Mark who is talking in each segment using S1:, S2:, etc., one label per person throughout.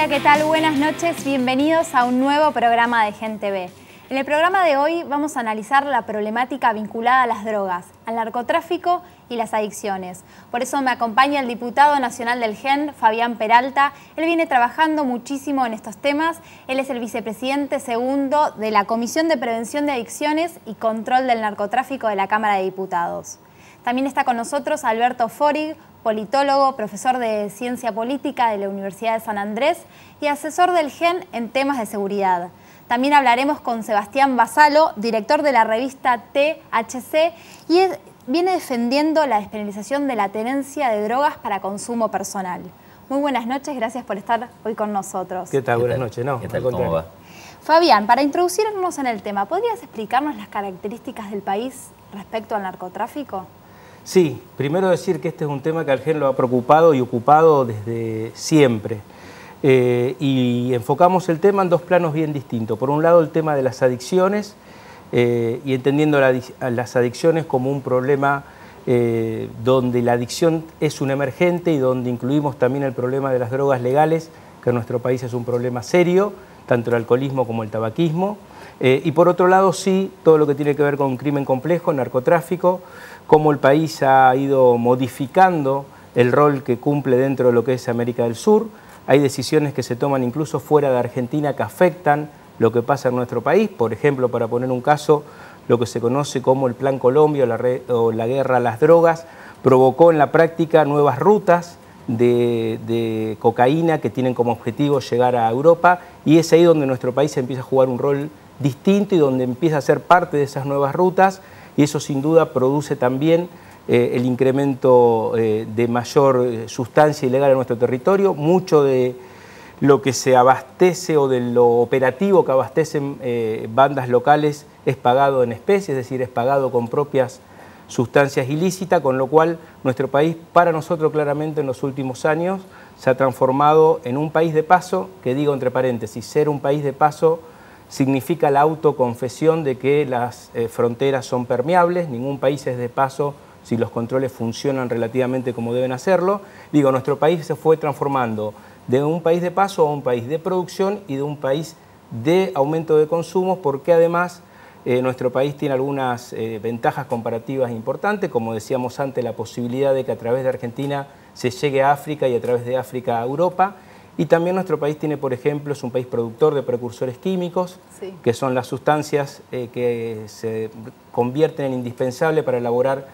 S1: Hola, ¿qué tal? Buenas noches, bienvenidos a un nuevo programa de Gen TV. En el programa de hoy vamos a analizar la problemática vinculada a las drogas, al narcotráfico y las adicciones. Por eso me acompaña el diputado nacional del GEN, Fabián Peralta. Él viene trabajando muchísimo en estos temas. Él es el vicepresidente segundo de la Comisión de Prevención de Adicciones y Control del Narcotráfico de la Cámara de Diputados. También está con nosotros Alberto Forig, politólogo, profesor de Ciencia Política de la Universidad de San Andrés y asesor del GEN en temas de seguridad. También hablaremos con Sebastián Basalo, director de la revista THC, y viene defendiendo la despenalización de la tenencia de drogas para consumo personal. Muy buenas noches, gracias por estar hoy con nosotros.
S2: ¿Qué tal? Buenas noches.
S3: ¿Qué tal? ¿Cómo va?
S1: Fabián, para introducirnos en el tema, ¿podrías explicarnos las características del país respecto al narcotráfico?
S2: Sí, primero decir que este es un tema que al GEN lo ha preocupado y ocupado desde siempre. Y enfocamos el tema en dos planos bien distintos. Por un lado, el tema de las adicciones y entendiendo las adicciones como un problema donde la adicción es un emergente y donde incluimos también el problema de las drogas legales, que en nuestro país es un problema serio, tanto el alcoholismo como el tabaquismo. Y por otro lado, sí, todo lo que tiene que ver con crimen complejo, narcotráfico, cómo el país ha ido modificando el rol que cumple dentro de lo que es América del Sur. Hay decisiones que se toman incluso fuera de Argentina que afectan lo que pasa en nuestro país. Por ejemplo, para poner un caso, lo que se conoce como el Plan Colombia o la guerra a las drogas, provocó en la práctica nuevas rutas de cocaína que tienen como objetivo llegar a Europa, y es ahí donde nuestro país empieza a jugar un rol distinto y donde empieza a ser parte de esas nuevas rutas, y eso sin duda produce también el incremento de mayor sustancia ilegal en nuestro territorio. Mucho de lo que se abastece o de lo operativo que abastecen bandas locales es pagado en especie, es decir, es pagado con propias sustancias ilícitas, con lo cual nuestro país, para nosotros claramente en los últimos años, se ha transformado en un país de paso, que digo entre paréntesis, ser un país de paso significa la autoconfesión de que las fronteras son permeables, ningún país es de paso si los controles funcionan relativamente como deben hacerlo. Digo, nuestro país se fue transformando de un país de paso a un país de producción y de un país de aumento de consumos, porque además nuestro país tiene algunas ventajas comparativas importantes, como decíamos antes, la posibilidad de que a través de Argentina se llegue a África y a través de África a Europa. Y también nuestro país tiene, por ejemplo, es un país productor de precursores químicos, sí, que son las sustancias que se convierten en indispensables para elaborar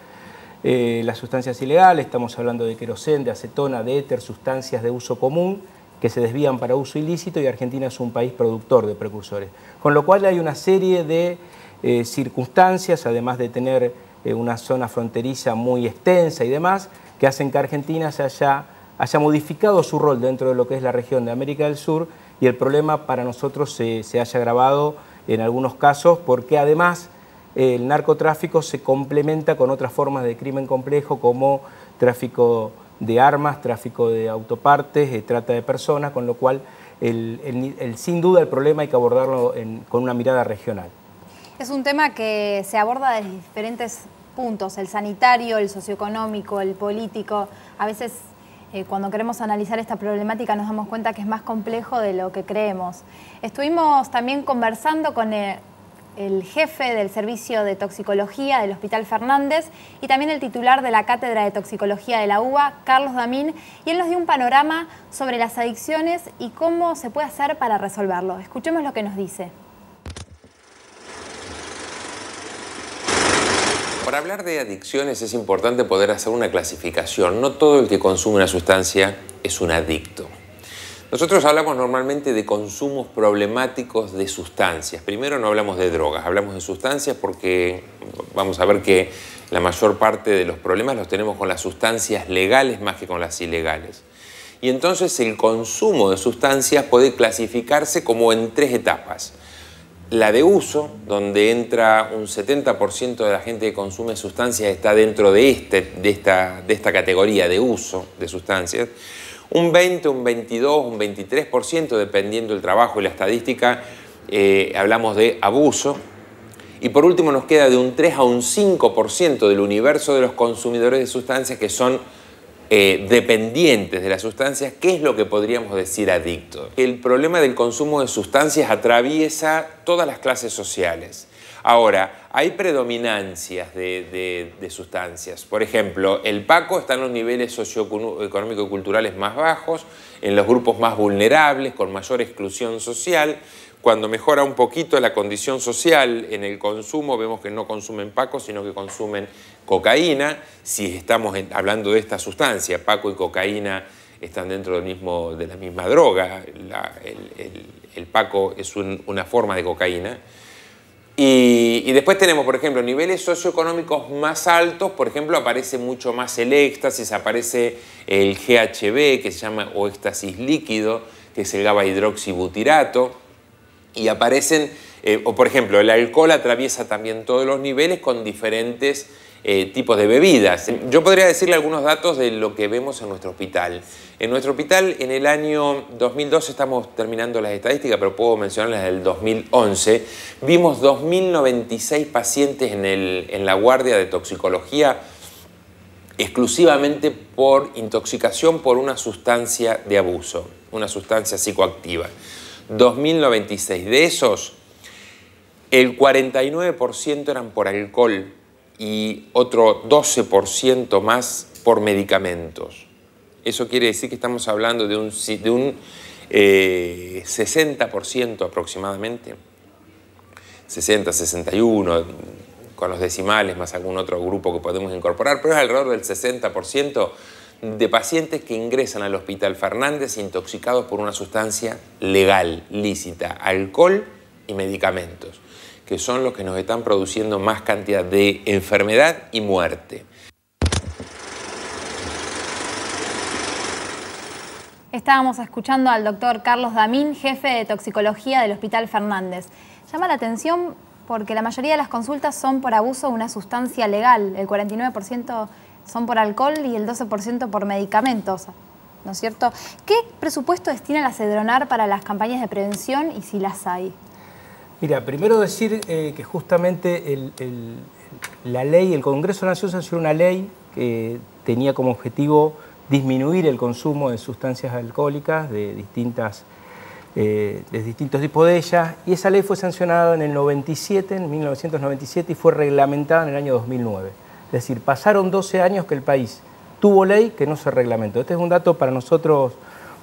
S2: las sustancias ilegales. Estamos hablando de queroseno, de acetona, de éter, sustancias de uso común que se desvían para uso ilícito, y Argentina es un país productor de precursores. Con lo cual hay una serie de circunstancias, además de tener una zona fronteriza muy extensa y demás, que hacen que Argentina haya modificado su rol dentro de lo que es la región de América del Sur, y el problema para nosotros se haya agravado en algunos casos porque además el narcotráfico se complementa con otras formas de crimen complejo como tráfico de armas, tráfico de autopartes, trata de personas, con lo cual sin duda el problema hay que abordarlo con una mirada regional.
S1: Es un tema que se aborda desde diferentes puntos, el sanitario, el socioeconómico, el político. A veces cuando queremos analizar esta problemática nos damos cuenta que es más complejo de lo que creemos. Estuvimos también conversando con el jefe del Servicio de Toxicología del Hospital Fernández y también el titular de la Cátedra de Toxicología de la UBA, Carlos Damín, y él nos dio un panorama sobre las adicciones y cómo se puede hacer para resolverlo. Escuchemos lo que nos dice.
S3: Para hablar de adicciones es importante poder hacer una clasificación. No todo el que consume una sustancia es un adicto. Nosotros hablamos normalmente de consumos problemáticos de sustancias. Primero no hablamos de drogas, hablamos de sustancias porque vamos a ver que la mayor parte de los problemas los tenemos con las sustancias legales más que con las ilegales. Y entonces el consumo de sustancias puede clasificarse como en tres etapas. La de uso, donde entra un 70% de la gente que consume sustancias está dentro de esta categoría de uso de sustancias. Un 20, un 22, un 23%, dependiendo del trabajo y la estadística, hablamos de abuso. Y por último nos queda de un 3 a un 5% del universo de los consumidores de sustancias que son dependientes de las sustancias, ¿qué es lo que podríamos decir adictos? El problema del consumo de sustancias atraviesa todas las clases sociales. Ahora, hay predominancias de sustancias. Por ejemplo, el Paco está en los niveles socioeconómicos y culturales más bajos, en los grupos más vulnerables, con mayor exclusión social. Cuando mejora un poquito la condición social en el consumo, vemos que no consumen Paco, sino que consumen cocaína. Si estamos hablando de esta sustancia, Paco y cocaína están dentro de la misma droga. El Paco es una forma de cocaína. Y después tenemos, por ejemplo, niveles socioeconómicos más altos, por ejemplo, aparece mucho más el éxtasis, aparece el GHB, que se llama, o éxtasis líquido, que es el GABA-hidroxibutirato, y aparecen, o por ejemplo, el alcohol atraviesa también todos los niveles con diferentes tipos de bebidas. Yo podría decirle algunos datos de lo que vemos en nuestro hospital. En nuestro hospital, en el año 2012, estamos terminando las estadísticas, pero puedo mencionarlas del 2011, vimos 2.096 pacientes en la guardia de toxicología exclusivamente por intoxicación por una sustancia de abuso, una sustancia psicoactiva. 2.096. De esos, el 49% eran por alcohol y otro 12% más por medicamentos. Eso quiere decir que estamos hablando de un 60% aproximadamente, 60, 61, con los decimales más algún otro grupo que podemos incorporar, pero es alrededor del 60% de pacientes que ingresan al Hospital Fernández intoxicados por una sustancia legal, lícita, alcohol y medicamentos, que son los que nos están produciendo más cantidad de enfermedad y muerte.
S1: Estábamos escuchando al doctor Carlos Damín, jefe de toxicología del Hospital Fernández. Llama la atención porque la mayoría de las consultas son por abuso de una sustancia legal. El 49% son por alcohol y el 12% por medicamentos, ¿no es cierto? ¿Qué presupuesto destina la Sedronar para las campañas de prevención y si las hay?
S2: Mira, primero decir que justamente la ley, el Congreso de la Nación sancionó una ley que tenía como objetivo disminuir el consumo de sustancias alcohólicas de distintos tipos de ellas, y esa ley fue sancionada en el 1997, y fue reglamentada en el año 2009. Es decir, pasaron 12 años que el país tuvo ley que no se reglamentó. Este es un dato para nosotros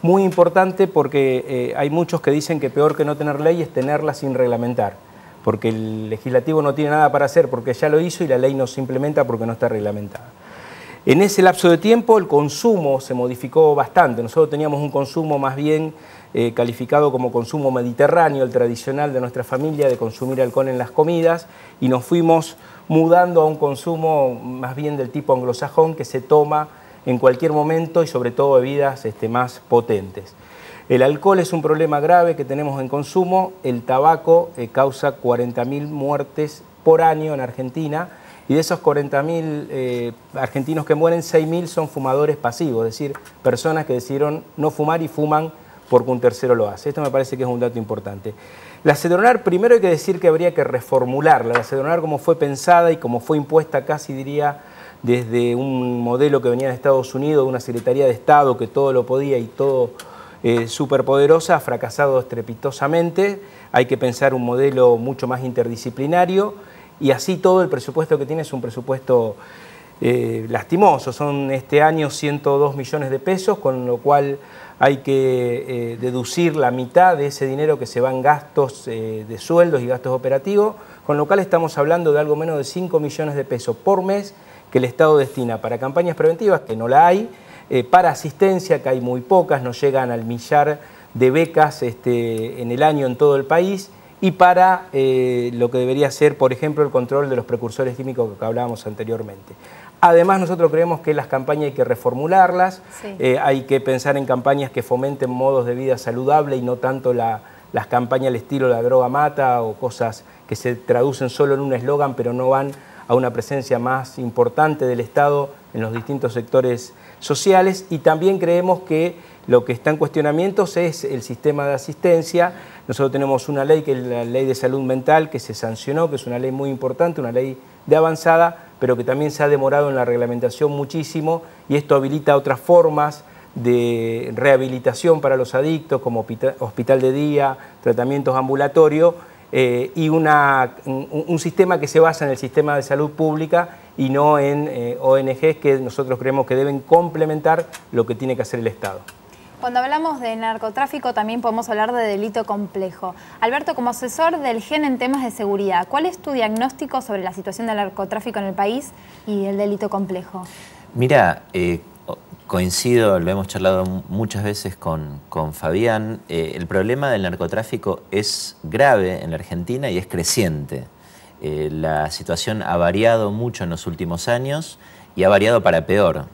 S2: muy importante porque hay muchos que dicen que peor que no tener ley es tenerla sin reglamentar, porque el legislativo no tiene nada para hacer porque ya lo hizo y la ley no se implementa porque no está reglamentada. En ese lapso de tiempo el consumo se modificó bastante. Nosotros teníamos un consumo más bien calificado como consumo mediterráneo, el tradicional de nuestra familia, de consumir alcohol en las comidas, y nos fuimos mudando a un consumo más bien del tipo anglosajón que se toma en cualquier momento y sobre todo bebidas más potentes. El alcohol es un problema grave que tenemos en consumo. El tabaco causa 40.000 muertes por año en Argentina, y de esos 40.000 argentinos que mueren, 6.000 son fumadores pasivos, es decir, personas que decidieron no fumar y fuman porque un tercero lo hace. Esto me parece que es un dato importante. La Sedronar, primero hay que decir que habría que reformularla. La Sedronar, como fue pensada y como fue impuesta casi diría desde un modelo que venía de Estados Unidos, de una Secretaría de Estado que todo lo podía y todo superpoderosa, ha fracasado estrepitosamente. Hay que pensar un modelo mucho más interdisciplinario, y así todo el presupuesto que tiene es un presupuesto lastimoso. Son este año 102 millones de pesos, con lo cual hay que deducir la mitad de ese dinero que se va en gastos de sueldos y gastos operativos, con lo cual estamos hablando de algo menos de 5 millones de pesos por mes que el Estado destina para campañas preventivas, que no la hay, para asistencia, que hay muy pocas, no llegan al millar de becas en el año en todo el país, y para lo que debería ser, por ejemplo, el control de los precursores químicos que hablábamos anteriormente. Además, nosotros creemos que las campañas hay que reformularlas, sí. Hay que pensar en campañas que fomenten modos de vida saludable y no tanto las campañas al estilo la droga mata o cosas que se traducen solo en un eslogan pero no van a una presencia más importante del Estado en los distintos sectores sociales. Y también creemos que lo que está en cuestionamiento es el sistema de asistencia. Nosotros tenemos una ley, que es la Ley de Salud Mental, que se sancionó, que es una ley muy importante, una ley de avanzada, pero que también se ha demorado en la reglamentación muchísimo, y esto habilita otras formas de rehabilitación para los adictos, como hospital de día, tratamientos ambulatorios, y un sistema que se basa en el sistema de salud pública y no en ONGs que nosotros creemos que deben complementar lo que tiene que hacer el Estado.
S1: Cuando hablamos de narcotráfico también podemos hablar de delito complejo. Alberto, como asesor del GEN en temas de seguridad, ¿cuál es tu diagnóstico sobre la situación del narcotráfico en el país y el delito complejo?
S4: Mira, coincido, lo hemos charlado muchas veces con Fabián, el problema del narcotráfico es grave en la Argentina y es creciente. La situación ha variado mucho en los últimos años y ha variado para peor.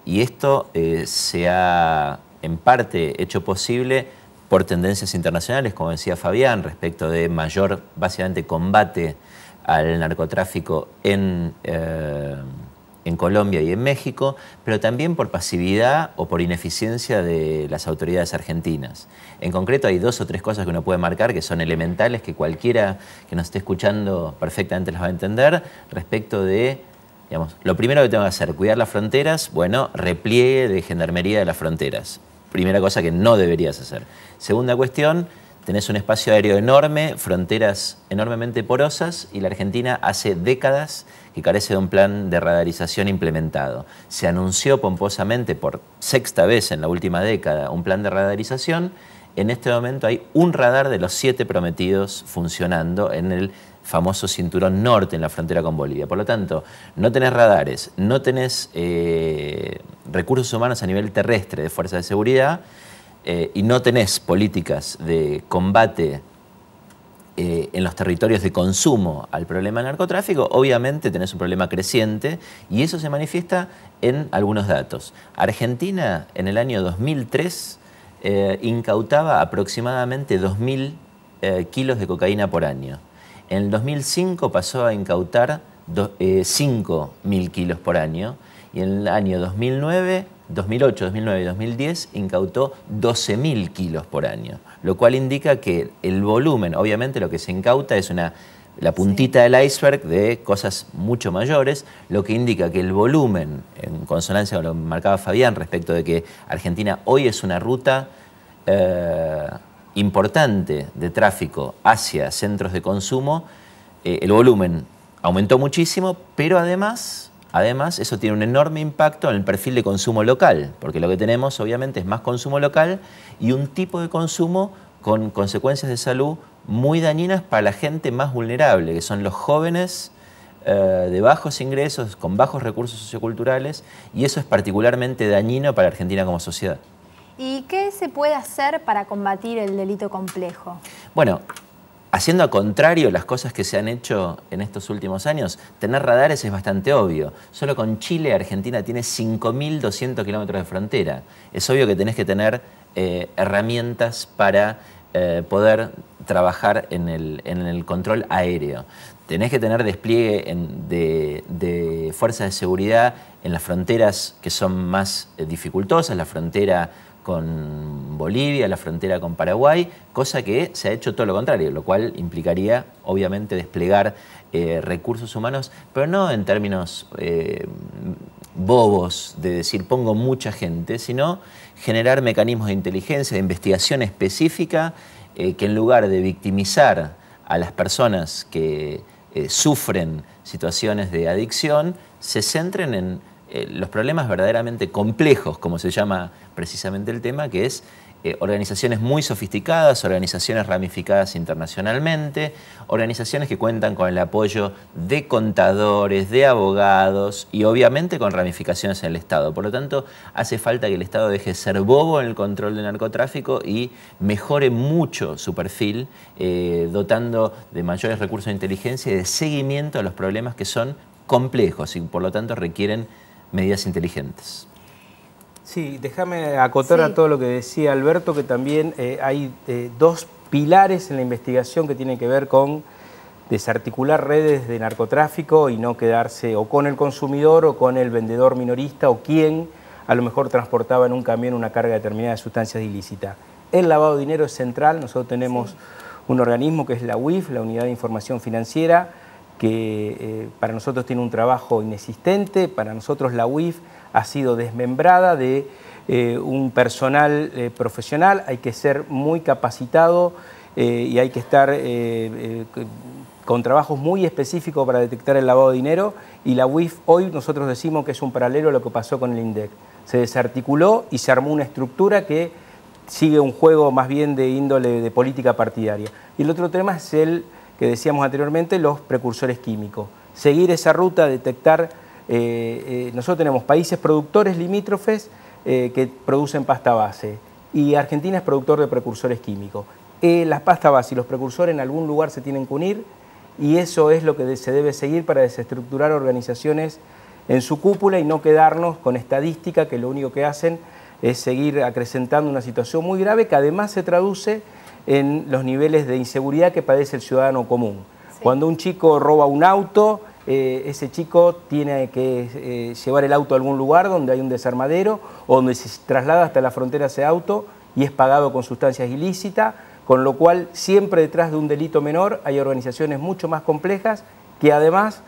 S4: Y esto se ha en parte hecho posible por tendencias internacionales, como decía Fabián, respecto de mayor, básicamente, combate al narcotráfico en Colombia y en México, pero también por pasividad o por ineficiencia de las autoridades argentinas. En concreto hay 2 o 3 cosas que uno puede marcar que son elementales, que cualquiera que nos esté escuchando perfectamente las va a entender, respecto de, digamos, lo primero que tengo que hacer, cuidar las fronteras, bueno, repliegue de gendarmería de las fronteras. Primera cosa que no deberías hacer. Segunda cuestión, tenés un espacio aéreo enorme, fronteras enormemente porosas, y la Argentina hace décadas que carece de un plan de radarización implementado. Se anunció pomposamente por 6ª vez en la última década un plan de radarización. En este momento hay un radar de los 7 prometidos funcionando en el famoso cinturón norte en la frontera con Bolivia. Por lo tanto, no tenés radares, no tenés recursos humanos a nivel terrestre de fuerzas de seguridad, y no tenés políticas de combate en los territorios de consumo al problema del narcotráfico, obviamente tenés un problema creciente, y eso se manifiesta en algunos datos. Argentina en el año 2003 incautaba aproximadamente 2.000 kilos de cocaína por año. En el 2005 pasó a incautar 5.000 kilos por año, y en el año 2008, 2009 y 2010 incautó 12.000 kilos por año, lo cual indica que el volumen, obviamente lo que se incauta es la puntita del iceberg de cosas mucho mayores, lo que indica que el volumen, en consonancia con lo que marcaba Fabián respecto de que Argentina hoy es una ruta importante de tráfico hacia centros de consumo, el volumen aumentó muchísimo, pero además eso tiene un enorme impacto en el perfil de consumo local, porque lo que tenemos obviamente es más consumo local y un tipo de consumo con consecuencias de salud muy dañinas para la gente más vulnerable, que son los jóvenes de bajos ingresos, con bajos recursos socioculturales, y eso es particularmente dañino para Argentina como sociedad.
S1: ¿Y qué se puede hacer para combatir el delito complejo?
S4: Bueno, haciendo a contrario las cosas que se han hecho en estos últimos años, tener radares es bastante obvio. Solo con Chile, Argentina tiene 5.200 kilómetros de frontera. Es obvio que tenés que tener herramientas para poder trabajar en el control aéreo. Tenés que tener despliegue de fuerzas de seguridad en las fronteras que son más dificultosas, la frontera con Bolivia, la frontera con Paraguay, cosa que se ha hecho todo lo contrario, lo cual implicaría, obviamente, desplegar recursos humanos, pero no en términos bobos de decir pongo mucha gente, sino generar mecanismos de inteligencia, de investigación específica, que en lugar de victimizar a las personas que sufren situaciones de adicción, se centren en los problemas verdaderamente complejos, como se llama precisamente el tema, que es organizaciones muy sofisticadas, organizaciones ramificadas internacionalmente, organizaciones que cuentan con el apoyo de contadores, de abogados y obviamente con ramificaciones en el Estado. Por lo tanto, hace falta que el Estado deje de ser bobo en el control del narcotráfico y mejore mucho su perfil, dotando de mayores recursos de inteligencia y de seguimiento a los problemas que son complejos y por lo tanto requieren medidas inteligentes.
S2: Sí, déjame acotar a todo lo que decía Alberto, que también hay 2 pilares en la investigación que tienen que ver con desarticular redes de narcotráfico y no quedarse o con el consumidor o con el vendedor minorista o quien a lo mejor transportaba en un camión una carga determinada de sustancias ilícitas. El lavado de dinero es central. Nosotros tenemos un organismo que es la UIF, la Unidad de Información Financiera, que para nosotros tiene un trabajo inexistente. Para nosotros la UIF ha sido desmembrada de un personal profesional. Hay que ser muy capacitado y hay que estar con trabajos muy específicos para detectar el lavado de dinero, y la UIF hoy nosotros decimos que es un paralelo a lo que pasó con el INDEC. Se desarticuló y se armó una estructura que sigue un juego más bien de índole de política partidaria. Y el otro tema es el que decíamos anteriormente, los precursores químicos. Seguir esa ruta, detectar, nosotros tenemos países productores limítrofes que producen pasta base, y Argentina es productor de precursores químicos. Las pastas base y los precursores en algún lugar se tienen que unir, y eso es lo que se debe seguir para desestructurar organizaciones en su cúpula y no quedarnos con estadística que lo único que hacen es seguir acrecentando una situación muy grave que además se traduce en los niveles de inseguridad que padece el ciudadano común. Sí. Cuando un chico roba un auto, ese chico tiene que llevar el auto a algún lugar donde hay un desarmadero o donde se traslada hasta la frontera ese auto y es pagado con sustancias ilícitas, con lo cual siempre detrás de un delito menor hay organizaciones mucho más complejas que además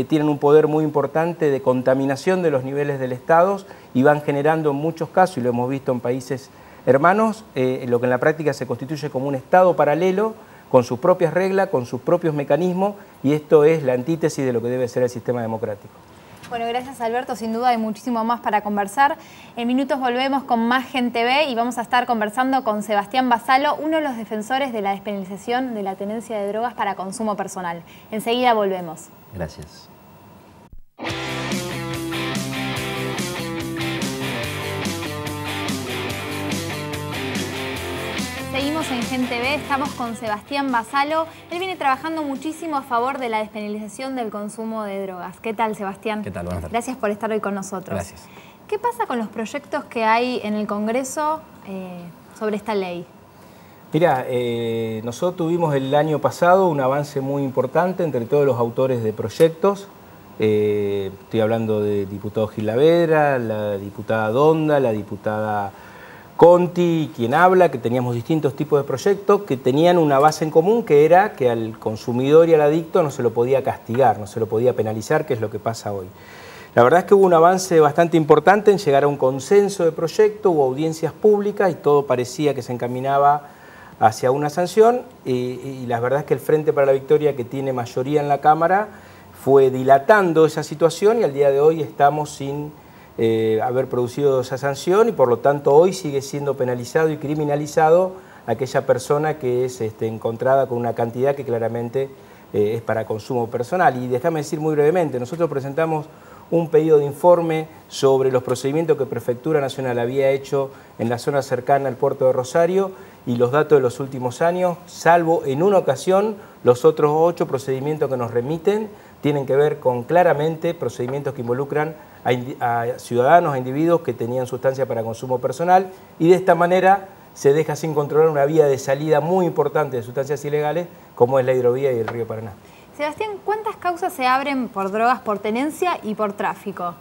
S2: tienen un poder muy importante de contaminación de los niveles del Estado y van generando en muchos casos, y lo hemos visto en países hermanos, lo que en la práctica se constituye como un Estado paralelo con sus propias reglas, con sus propios mecanismos, y esto es la antítesis de lo que debe ser el sistema democrático.
S1: Bueno, gracias Alberto, sin duda hay muchísimo más para conversar. En minutos volvemos con más Gente Ve y vamos a estar conversando con Sebastián Basalo, uno de los defensores de la despenalización de la tenencia de drogas para consumo personal. Enseguida volvemos.
S4: Gracias.
S1: Seguimos en Gente Ve, estamos con Sebastián Basalo. Él viene trabajando muchísimo a favor de la despenalización del consumo de drogas. ¿Qué tal, Sebastián?
S5: ¿Qué tal? Buenas tardes.
S1: Gracias por estar hoy con nosotros.
S5: Gracias.
S1: ¿Qué pasa con los proyectos que hay en el Congreso sobre esta ley?
S2: Mira, nosotros tuvimos el año pasado un avance muy importante entre todos los autores de proyectos. Estoy hablando del diputado Gil Lavedra, la diputada Donda, la diputada Conti, quien habla, que teníamos distintos tipos de proyectos que tenían una base en común, que era que al consumidor y al adicto no se lo podía castigar, no se lo podía penalizar, que es lo que pasa hoy. La verdad es que hubo un avance bastante importante en llegar a un consenso de proyecto, hubo audiencias públicas y todo parecía que se encaminaba hacia una sanción, y la verdad es que el Frente para la Victoria, que tiene mayoría en la Cámara, fue dilatando esa situación y al día de hoy estamos sin haber producido esa sanción, y por lo tanto hoy sigue siendo penalizado y criminalizado aquella persona que es encontrada con una cantidad que claramente es para consumo personal. Y déjame decir muy brevemente, nosotros presentamos un pedido de informe sobre los procedimientos que Prefectura Nacional había hecho en la zona cercana al puerto de Rosario, y los datos de los últimos años, salvo en una ocasión, los otros 8 procedimientos que nos remiten tienen que ver con claramente procedimientos que involucran a ciudadanos, a individuos que tenían sustancia para consumo personal, y de esta manera se deja sin controlar una vía de salida muy importante de sustancias ilegales como es la hidrovía y el río Paraná.
S1: Sebastián, ¿cuántas causas se abren por drogas por tenencia y por tráfico?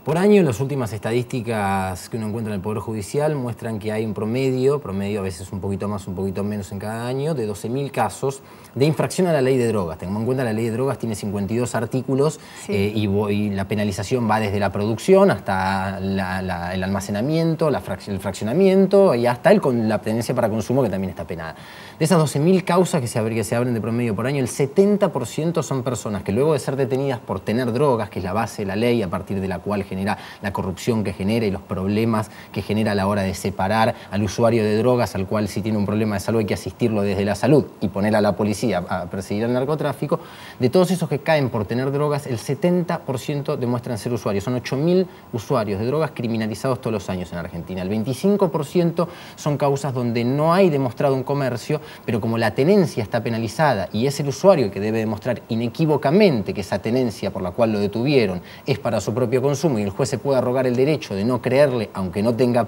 S5: Por año, las últimas estadísticas que uno encuentra en el Poder Judicial muestran que hay un promedio a veces un poquito más, un poquito menos en cada año, de 12.000 casos de infracción a la ley de drogas. Tengamos en cuenta que la ley de drogas tiene 52 artículos, sí, y la penalización va desde la producción hasta el almacenamiento, el fraccionamiento y hasta la tenencia para consumo, que también está penada. De esas 12.000 causas que se abren de promedio por año, el 70% son personas que luego de ser detenidas por tener drogas, que es la base de la ley a partir de la cual genera la corrupción que genera y los problemas que genera a la hora de separar al usuario de drogas, al cual si tiene un problema de salud hay que asistirlo desde la salud y poner a la policía a perseguir el narcotráfico. De todos esos que caen por tener drogas, el 70% demuestran ser usuarios. Son 8.000 usuarios de drogas criminalizados todos los años en Argentina. El 25% son causas donde no hay demostrado un comercio, pero como la tenencia está penalizada y es el usuario el que debe demostrar inequívocamente que esa tenencia por la cual lo detuvieron es para su propio consumo consumo y el juez se puede arrogar el derecho de no creerle, aunque no tenga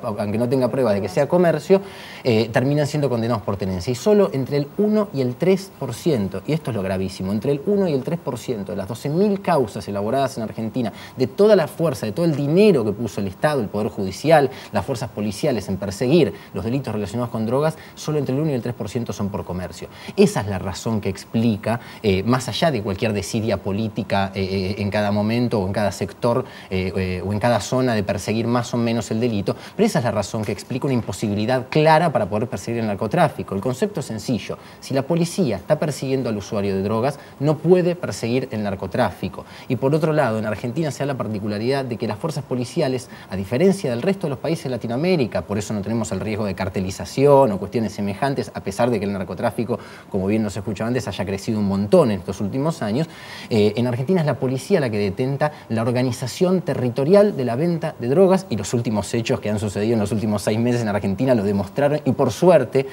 S5: pruebas de que sea comercio, terminan siendo condenados por tenencia. Y solo entre el 1 y el 3%, y esto es lo gravísimo, entre el 1 y el 3% de las 12.000 causas elaboradas en Argentina, de toda la fuerza, de todo el dinero que puso el Estado, el Poder Judicial, las fuerzas policiales en perseguir los delitos relacionados con drogas, solo entre el 1 y el 3% son por comercio. Esa es la razón que explica, más allá de cualquier desidia política en cada momento o en cada sector o en cada zona de perseguir más o menos el delito, pero esa es la razón que explica una imposibilidad clara para poder perseguir el narcotráfico. El concepto es sencillo. Si la policía está persiguiendo al usuario de drogas, no puede perseguir el narcotráfico. Y por otro lado, en Argentina se da la particularidad de que las fuerzas policiales, a diferencia del resto de los países de Latinoamérica, por eso no tenemos el riesgo de cartelización o cuestiones semejantes, a pesar de que el narcotráfico, como bien nos escuchaba antes, haya crecido un montón en estos últimos años, en Argentina es la policía la que detenta la organización territorial de la venta de drogas, y los últimos hechos que han sucedido en los últimos 6 meses en Argentina lo demostraron, y por suerte,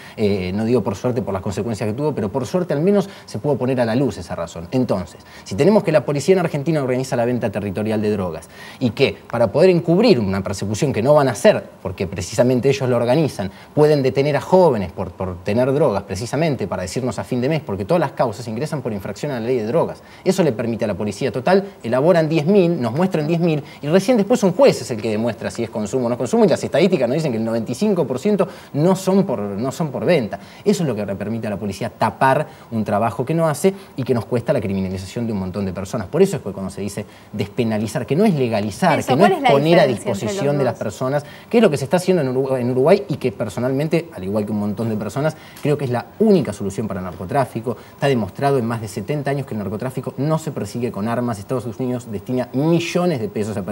S5: no digo por suerte por las consecuencias que tuvo, pero por suerte al menos se pudo poner a la luz esa razón. Entonces, si tenemos que la policía en Argentina organiza la venta territorial de drogas y que para poder encubrir una persecución que no van a hacer, porque precisamente ellos lo organizan, pueden detener a jóvenes por tener drogas, precisamente para decirnos a fin de mes, porque todas las causas ingresan por infracción a la ley de drogas. Eso le permite a la policía total, elaboran 10.000, nos muestran 10.000 y recién después un juez es el que demuestra si es consumo o no consumo, y las estadísticas nos dicen que el 95% no son por venta. Eso es lo que le permite a la policía tapar un trabajo que no hace y que nos cuesta la criminalización de un montón de personas. Por eso es que cuando se dice despenalizar, que no es legalizar, que no es poner a disposición de las personas, que es lo que se está haciendo en Uruguay y que personalmente, al igual que un montón de personas, creo que es la única solución para el narcotráfico. Está demostrado en más de 70 años que el narcotráfico no se persigue con armas. Estados Unidos destina millones de pesos a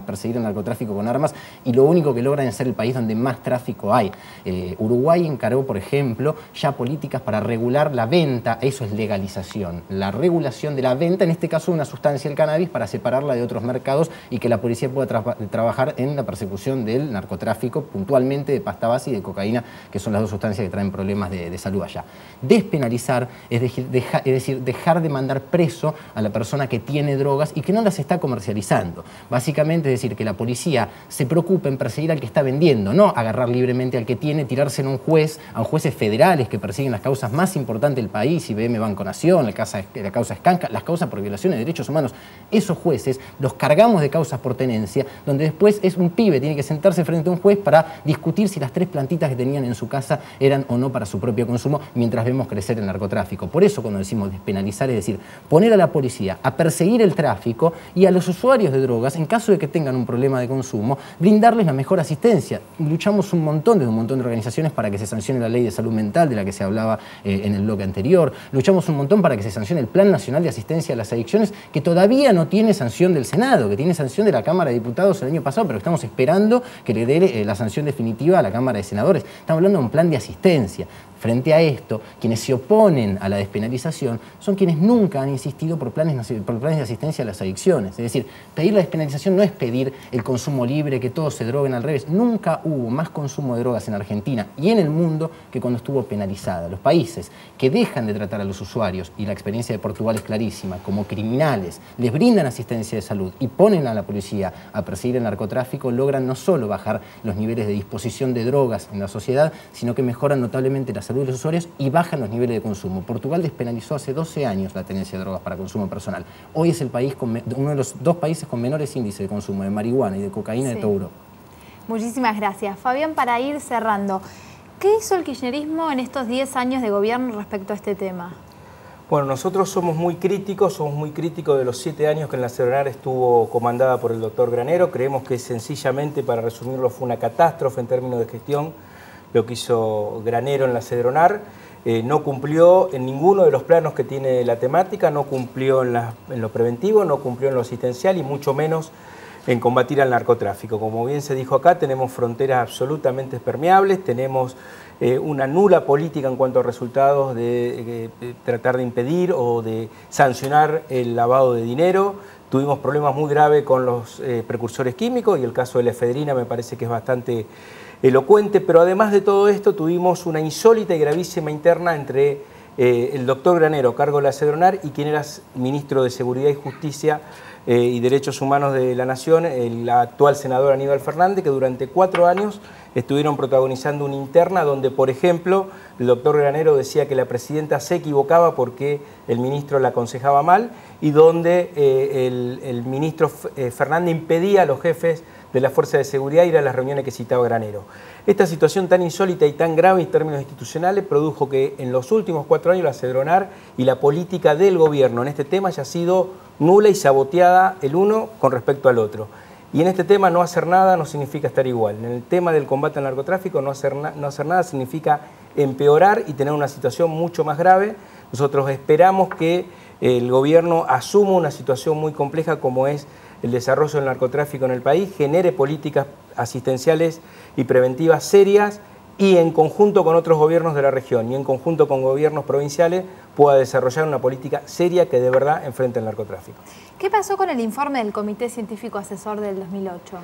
S5: perseguir el narcotráfico con armas y lo único que logran es ser el país donde más tráfico hay. Uruguay encargó, por ejemplo, ya políticas para regular la venta, eso es legalización, la regulación de la venta, en este caso de una sustancia, el cannabis, para separarla de otros mercados y que la policía pueda trabajar en la persecución del narcotráfico, puntualmente de pasta base y de cocaína, que son las dos sustancias que traen problemas de salud allá. Despenalizar es decir, dejar de mandar preso a la persona que tiene drogas y que no las está comercializando. Básicamente es decir, que la policía se preocupe en perseguir al que está vendiendo, no agarrar libremente al que tiene, tirarse en un juez, a jueces federales que persiguen las causas más importantes del país, IBM Banco Nación, la causa Escanca, las causas por violaciones de derechos humanos. Esos jueces los cargamos de causas por tenencia, donde después es un pibe, tiene que sentarse frente a un juez para discutir si las 3 plantitas que tenían en su casa eran o no para su propio consumo, mientras vemos crecer el narcotráfico. Por eso cuando decimos despenalizar, es decir, poner a la policía a perseguir el tráfico y a los usuarios de drogas, en caso de que tengan un problema de consumo, brindarles la mejor asistencia. Luchamos un montón de organizaciones para que se sancione la ley de salud mental de la que se hablaba en el bloque anterior. Luchamos un montón para que se sancione el Plan Nacional de Asistencia a las Adicciones, que todavía no tiene sanción del Senado, que tiene sanción de la Cámara de Diputados el año pasado, pero estamos esperando que le dé la sanción definitiva a la Cámara de Senadores. Estamos hablando de un plan de asistencia. Frente a esto, quienes se oponen a la despenalización son quienes nunca han insistido por planes de asistencia a las adicciones. Es decir, pedir la despenalización no es pedir el consumo libre, que todos se droguen, al revés. Nunca hubo más consumo de drogas en Argentina y en el mundo que cuando estuvo penalizada. Los países que dejan de tratar a los usuarios, y la experiencia de Portugal es clarísima, como criminales, les brindan asistencia de salud y ponen a la policía a perseguir el narcotráfico, logran no solo bajar los niveles de disposición de drogas en la sociedad, sino que mejoran notablemente la salud de los usuarios y bajan los niveles de consumo. Portugal despenalizó hace 12 años la tenencia de drogas para consumo personal. Hoy es el país uno de los 2 países con menores índices de consumo de marihuana y de cocaína de toda Europa.
S1: Muchísimas gracias. Fabián, para ir cerrando, ¿qué hizo el kirchnerismo en estos 10 años de gobierno respecto a este tema?
S2: Bueno, nosotros somos muy críticos de los 7 años que en la CEDRONAR estuvo comandada por el doctor Granero. Creemos que sencillamente, para resumirlo, fue una catástrofe en términos de gestión lo que hizo Granero en la CEDRONAR. No cumplió en ninguno de los planos que tiene la temática, no cumplió en lo preventivo, no cumplió en lo asistencial y mucho menos en combatir al narcotráfico. Como bien se dijo acá, tenemos fronteras absolutamente permeables, tenemos una nula política en cuanto a resultados de tratar de impedir o de sancionar el lavado de dinero. Tuvimos problemas muy graves con los precursores químicos y el caso de la efedrina me parece que es bastante elocuente, pero además de todo esto tuvimos una insólita y gravísima interna entre el doctor Granero, cargo de la Cedronar, y quien era ministro de Seguridad y Justicia y Derechos Humanos de la Nación, el actual senador Aníbal Fernández, que durante 4 años estuvieron protagonizando una interna donde, por ejemplo, el doctor Granero decía que la presidenta se equivocaba porque el ministro la aconsejaba mal, y donde el ministro Fernández impedía a los jefes de la Fuerza de Seguridad ir a las reuniones que citaba Granero. Esta situación tan insólita y tan grave en términos institucionales produjo que en los últimos 4 años la Cedronar y la política del gobierno en este tema haya sido nula y saboteada el uno con respecto al otro. Y en este tema no hacer nada no significa estar igual. En el tema del combate al narcotráfico no hacer nada significa empeorar y tener una situación mucho más grave. Nosotros esperamos que el gobierno asuma una situación muy compleja como es el desarrollo del narcotráfico en el país, genere políticas asistenciales y preventivas serias y en conjunto con otros gobiernos de la región y en conjunto con gobiernos provinciales pueda desarrollar una política seria que de verdad enfrente el narcotráfico.
S1: ¿Qué pasó con el informe del Comité Científico Asesor del 2008?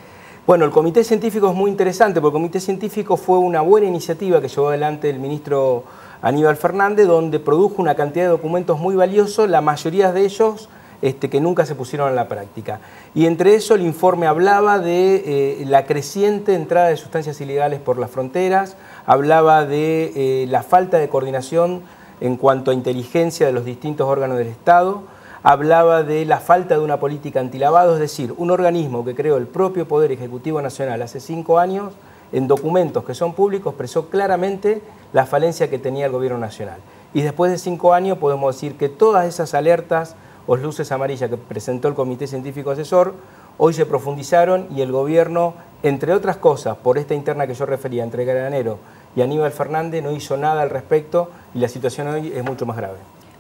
S2: Bueno, el Comité Científico es muy interesante porque el Comité Científico fue una buena iniciativa que llevó adelante el ministro Aníbal Fernández, donde produjo una cantidad de documentos muy valiosos, la mayoría de ellos que nunca se pusieron en la práctica. Y entre eso el informe hablaba de la creciente entrada de sustancias ilegales por las fronteras, hablaba de la falta de coordinación en cuanto a inteligencia de los distintos órganos del Estado, hablaba de la falta de una política antilavado, es decir, un organismo que creó el propio Poder Ejecutivo Nacional hace 5 años, en documentos que son públicos, expresó claramente la falencia que tenía el Gobierno Nacional. Y después de 5 años podemos decir que todas esas alertas o luces amarillas que presentó el Comité Científico Asesor, hoy se profundizaron y el gobierno, entre otras cosas, por esta interna que yo refería entre Granero y Aníbal Fernández, no hizo nada al respecto y la situación hoy es mucho más grave.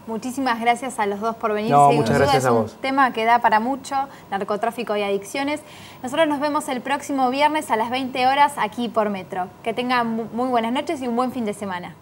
S1: Muchísimas gracias a los dos por venir.
S2: No,
S1: sin
S2: muchas
S1: duda
S2: gracias
S1: es
S2: a
S1: un
S2: vos.
S1: tema que da para mucho, narcotráfico y adicciones. Nosotros nos vemos el próximo viernes a las 20 horas aquí por Metro. Que tengan muy buenas noches y un buen fin de semana.